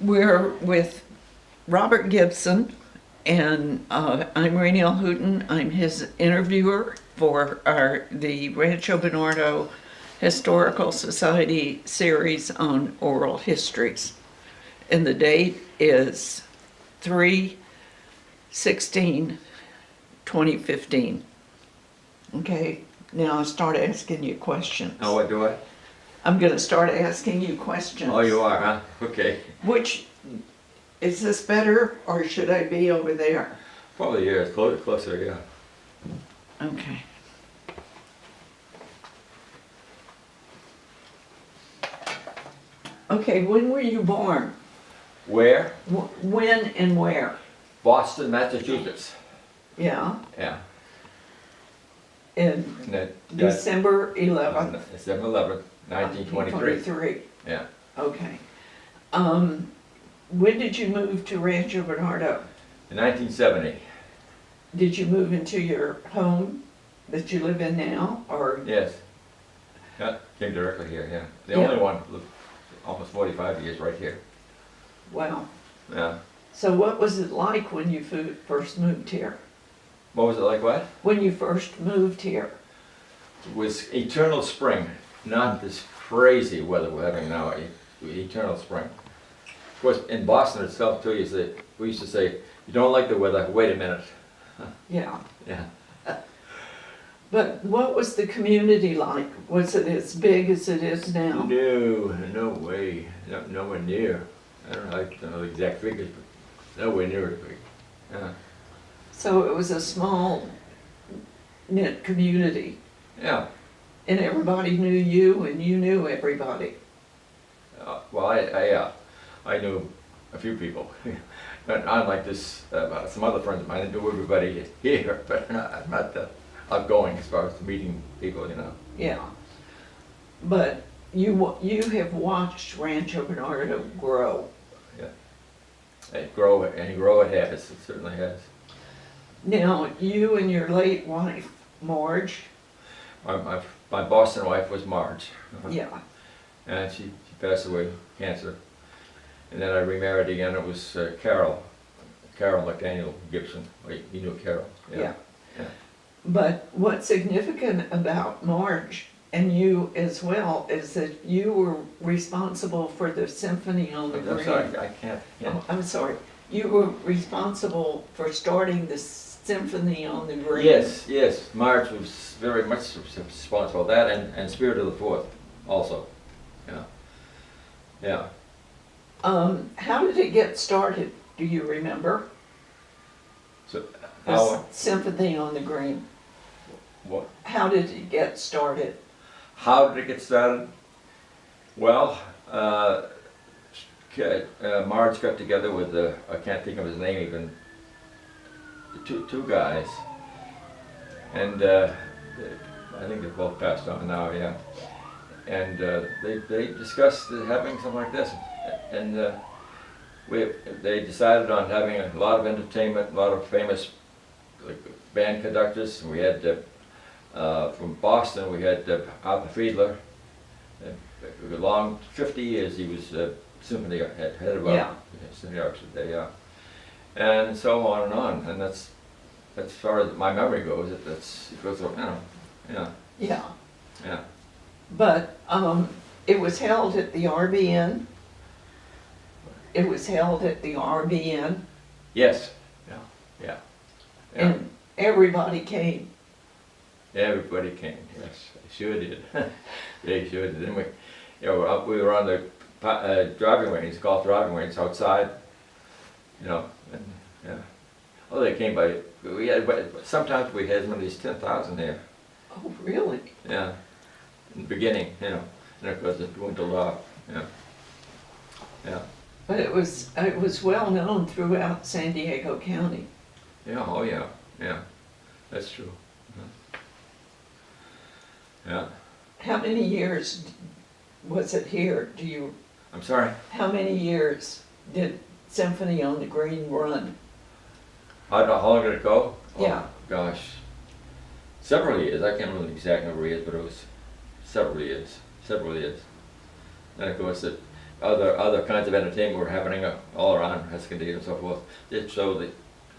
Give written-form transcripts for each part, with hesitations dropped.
We're with Robert Gibson, and I'm Rainiel Hooten. I'm his interviewer for the Rancho Bernardo Historical Society series on oral histories. And the date is 3/16/2015. Okay, now I'll start asking you questions. Oh, what do I? I'm going to start asking you questions. Oh, you are, huh? Okay. Which, is this better, or should I be over there? Probably here. It's closer, yeah. Okay. Okay, when were you born? Where? When and where? Boston, Massachusetts. Yeah, Yeah. in And that, December 11th, December 11th, 1923. 1923. Yeah. Okay. When did you move to Rancho Bernardo? In 1970. Did you move into your home that you live in now, or? Yes. Yeah, came directly here, yeah. The Yeah. only one, lived almost 45 years right here. Wow. Yeah. So what was it like when you first moved here? What was it like, what? When you first moved here? It was eternal spring, not this crazy weather we're having now, eternal spring. Of course, in Boston itself too, we used to say, you don't like the weather, wait a minute. Yeah. Yeah. But what was the community like? Was it as big as it is now? No way, nowhere near. I don't know the exact figures, but nowhere near as big. Yeah. So it was a small knit community, Yeah. and everybody knew you and you knew everybody. Well, I knew a few people. But unlike this, some other friends of mine, I knew everybody here, but I'm not outgoing as far as meeting people, you know. Yeah. But you have watched Rancho Bernardo grow. And grow it has, it certainly has. Now, you and your late wife, Marge, My Boston wife was Marge. yeah, And she passed away of cancer. And then I remarried again, it was Carol McDaniel Gibson. Wait, you knew Carol? yeah. Yeah. But what's significant about Marge, and you as well, is that you were responsible for the symphony on the I'm green. sorry, I can't. Oh, I'm sorry. You were responsible for starting the symphony on the green. Yes, Marge was very much responsible for that, and Spirit of the Fourth also. Yeah. How did it get started? Do you remember? So The how? symphony on the green. What? How did it get started? How did it get started? Well, Marge got together with I can't think of his name even. Two guys, and I think they're both passed on now. Yeah, and they discussed having something like this, and they decided on having a lot of entertainment, a lot of famous band conductors. And we had from Boston, we had Arthur Fiedler. A long 50 years he was symphony head of Yeah. symphony orchestra there, yeah, and so on and on. And that's as far as my memory goes. It goes, yeah. Yeah. But it was held at the RBN. It was held at the RBN, Yes. Yeah. and everybody came. Everybody came. Yes, they sure did. They sure did. Then we we were on the driving range, golf driving range outside. And yeah. Oh, they came by. Sometimes we had as many as 10,000 there. Oh, really? Yeah. In the beginning, and of course it dwindled off. Yeah. But it was well known throughout San Diego County. Yeah. Oh yeah. Yeah. That's true. Yeah. How many years was it here? I'm sorry. How many years did Symphony on the Green run? How long did it go? Yeah. Oh, gosh. Several years. I can't remember the exact number of years, but it was several years. And of course, other kinds of entertainment were happening all around Escondido and so forth. So the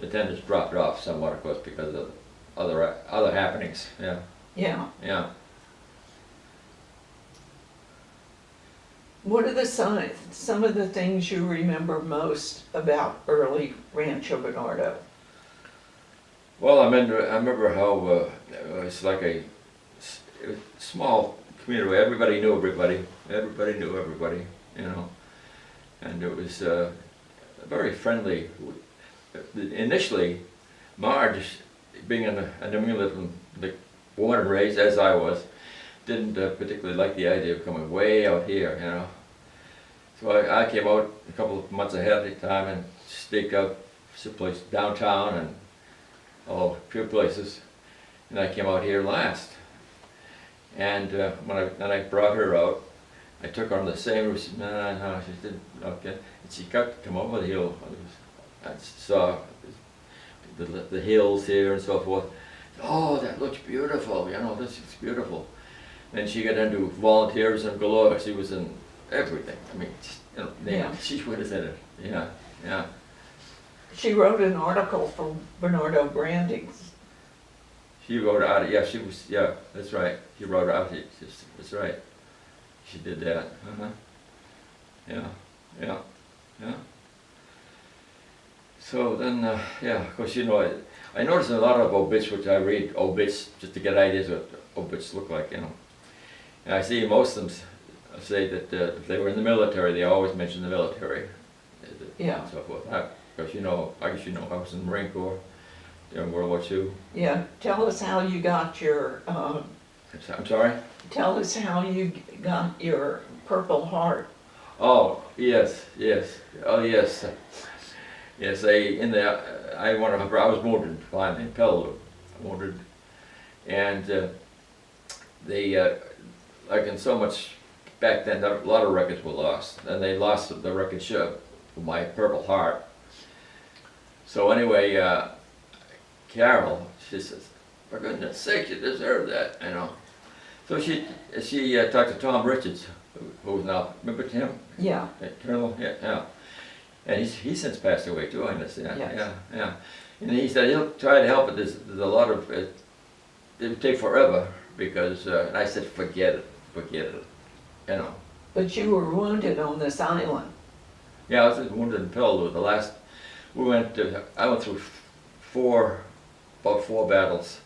attendance dropped off somewhat, of course, because of other happenings. Yeah, Yeah. yeah. What are some of the things you remember most about early Rancho Bernardo? Well, I remember how it was like it was a small community where everybody knew everybody. Everybody knew everybody, you know. And it was very friendly. Initially, Marge, being an New born and raised as I was, didn't particularly like the idea of coming way out here, you know. So I came out a couple of months ahead of time and staked out some place downtown and a few places, and I came out here last. And when I brought her out, I took her on the same route. She said, no, she didn't. Okay, and she got to come over the hill. I saw the hills here and so forth. Oh, that looks beautiful. You know, this is beautiful. And she got into volunteerism galore. She was in everything. I mean, you know, Yeah. she was in it. Yeah, yeah. She wrote an article for Bernardo Brandings. She wrote out. Yeah, she was. Yeah, that's right. She wrote out. That's right. She did that. Yeah, yeah, yeah. So then, yeah, of course, you know, I noticed a lot of obits, which I read obits just to get ideas of what obits look like, you know. And I see most of them say that if they were in the military, they always mention the military. Yeah. And so forth. Because, you know, I guess you know, I was in the Marine Corps during World War II. Yeah, tell us how you got your, I'm sorry? tell us how you got your Purple Heart. Oh, yes, yes, oh, yes. Yes, I was wounded finally in Peleliu, wounded, and like in so much back then, a lot of records were lost, and they lost the record for my Purple Heart. So anyway, Carol, she says, for goodness sake, you deserve that, you know. So she talked to Tom Richards, who's now, remember him? Yeah. Colonel, yeah. And he's since passed away too, I understand. Yes. Yeah. And he said he'll try to help, but there's a lot of, it would take forever because, and I said, forget it, you know. But you were wounded on this island. Yeah, I was wounded in Peleliu. I went through about four battles,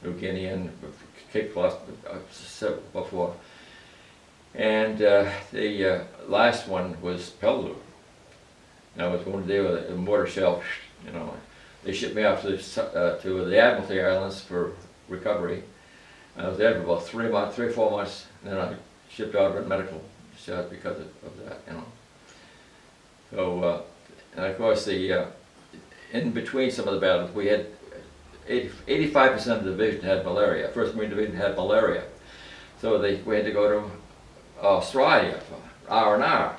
New Guinea and Cape Coast, about four. And the last one was Peleliu. And I was wounded there with a mortar shell, you know. They shipped me off to the Admiralty Islands for recovery. I was there for about 3 or 4 months, and then I shipped out of medical discharge because of that, you know. So, and of course, in between some of the battles, we had 85% of the division had malaria. 1st Marine Division had malaria. So we had to go to Australia for R&R.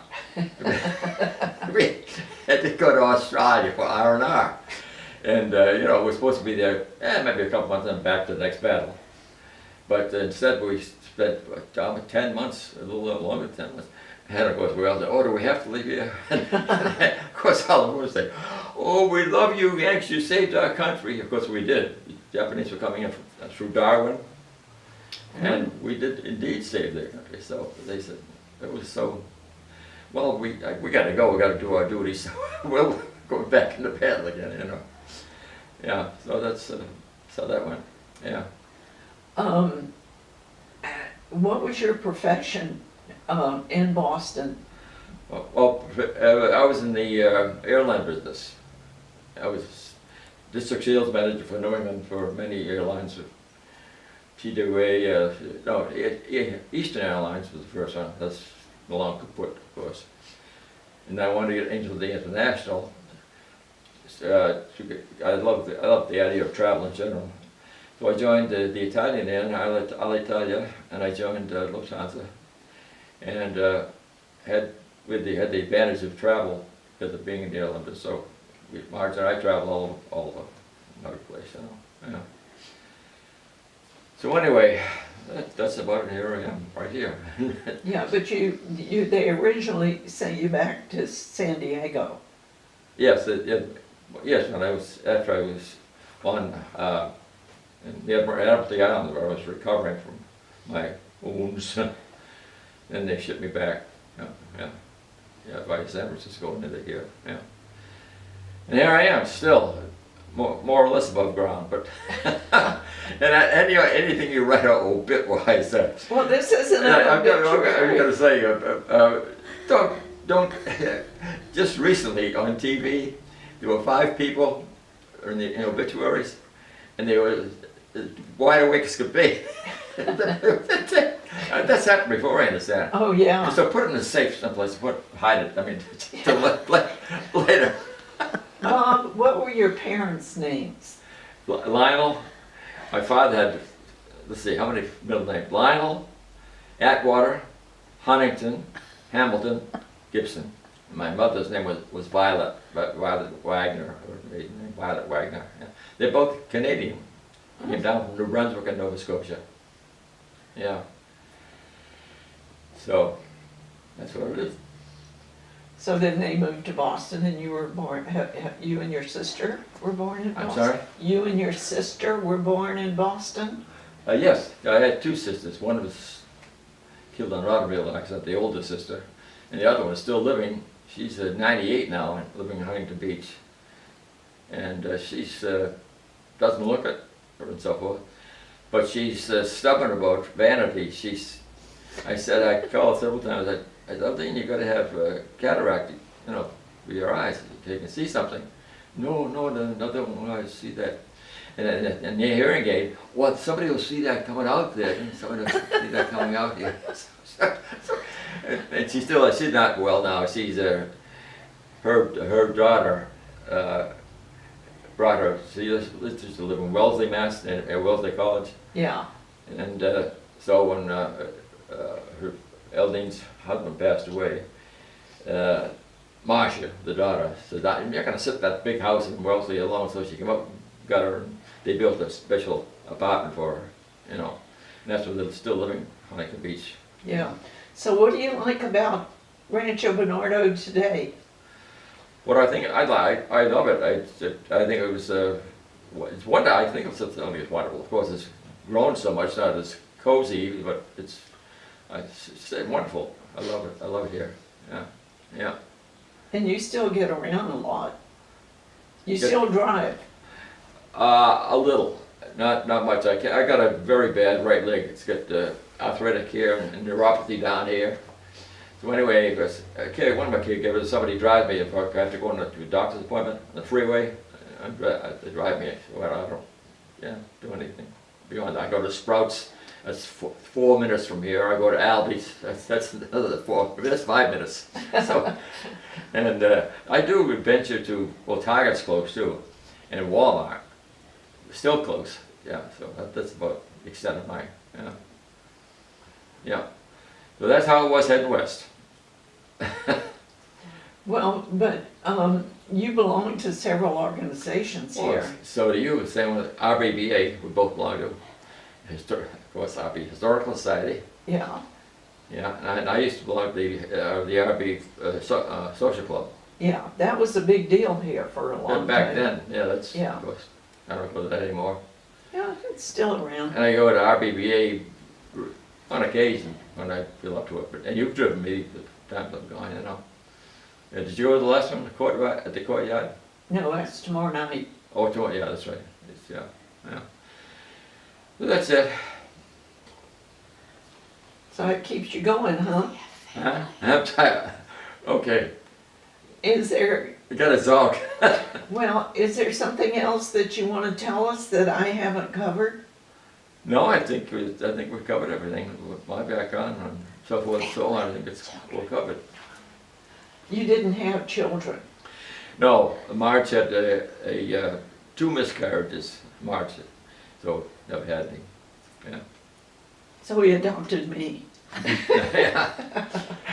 We had to go to Australia for R&R. And, you know, we're supposed to be there maybe a couple months and back to the next battle. But instead we spent 10 months, a little longer than 10 months. And of course we all said, oh, do we have to leave here? And of course all of us say, oh, we love you, Yanks, you saved our country. Of course we did. The Japanese were coming in through Darwin. And we did indeed save their country. So they said, it was so, well, we got to go, we got to do our duty, so we'll go back into battle again, you know. Yeah, so that's so that went, yeah. What was your profession in Boston? Well, I was in the airline business. I was district sales manager for New England for many airlines. TWA, no, Eastern Airlines was the first one. That's belonged to Put, of course. And I wanted to get into the international. I love the idea of travel in general. So I joined the Italian Air, Alitalia, and I joined Lufthansa, and had the advantage of travel because of being in the airline. So Marge and I traveled all over the place, you know. Yeah. So anyway, That's about it. Here I am, right here. Yeah, but they originally sent you back to San Diego. Yes, yes. After I was on in the Admiralty Island, where I was recovering from my wounds, then they shipped me back. Yeah, yeah, yeah, via San Francisco into here. Yeah, and here I am still, more or less above ground. But anything you write out obit-wise, Well, this isn't I'm an going obituary. to say, don't. Just recently on TV, there were 5 people in the obituaries, and they were as wide awake as could be. That's happened before, I understand. Oh, yeah. So put it in a safe someplace, hide it. I mean, later. Bob, what were your parents' names? Lionel, my father had, let's see, how many middle names? Lionel, Atwater, Huntington, Hamilton, Gibson. My mother's name was Violet Wagner, or Violet Wagner. Yeah. They're both Canadian. Came down from New Brunswick and Nova Scotia. Yeah. So, that's what it is. So then they moved to Boston and you were born, you and your sister were born in Boston? I'm sorry? You and your sister were born in Boston? Yes, I had 2 sisters. One was killed on an automobile accident, the older sister, and the other one is still living. She's 98 now, and living in Huntington Beach, and she's doesn't look it and so forth, but she's stubborn about vanity. I called several times. I don't think you got to have cataract, for your eyes. You can see something. No, don't want to see that. And the hearing aid, well, somebody will see that coming out there, and somebody will see that coming out here. And she's not well now. She's her daughter brought her. She used to live in Wellesley, Mass, at Wellesley College. Yeah. And so when her Eldine's husband passed away, Marcia, the daughter, said, "You're not going to sit in that big house in Wellesley alone." So she came up, got her, and they built a special apartment for her, And that's where they're still living on Huntington Beach. Yeah. So what do you like about Rancho Bernardo today? What I think, I love it. I think it was, it's wonderful. I think it's something it's wonderful. Of course, it's grown so much, not as cozy, but it's wonderful. I love it. I love it here. Yeah, yeah. And you still get around a lot. You still drive. A little, not much. I got a very bad right leg. It's got arthritic here and neuropathy down here. So anyway, one of my caregivers, somebody drives me if I have to go to a doctor's appointment on the freeway. They drive me. Well, I don't do anything beyond that. I go to Sprouts. That's 4 minutes from here. I go to Aldi's. That's another 4 minutes. 5 minutes. So, and I do venture to, well, Target's close too, and Walmart, still close. Yeah. So that's about the extent of my, yeah. So that's how it was heading west. Well, but you belong to several organizations here. So do you. Same with RBBA. We both belong to. Historical Society. Yeah. Yeah, and I used to belong to the RB Social Club. Yeah, that was a big deal here for a long time. Back then, yeah, that's, yeah. Of course, I don't go to that anymore. Yeah, it's still around. And I go to RBBA on occasion when I feel up to it. And you've driven me the times I'm going, Did you go to the last one at the courtyard? No, that's tomorrow night. Oh, tomorrow, yeah, that's right. Yeah. So that's it. So it keeps you going, huh? Huh? I'm tired. Okay. Is there, I got a dog. well, is there something else that you want to tell us that I haven't covered? No, I think we've covered everything with my background and so forth and so on. I think it's well covered. You didn't have children. No, Marge had 2 miscarriages. Marge, so never had any. Yeah. So he adopted me. Yeah.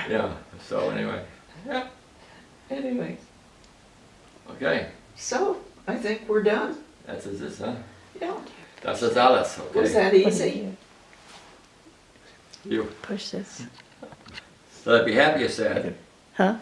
Yeah. So anyway. Yeah. Anyway. Okay. So I think we're done. That's this, huh? Yeah. Das ist alles. Okay. Was that easy? You, Push this. so I'd be happy or sad. Huh?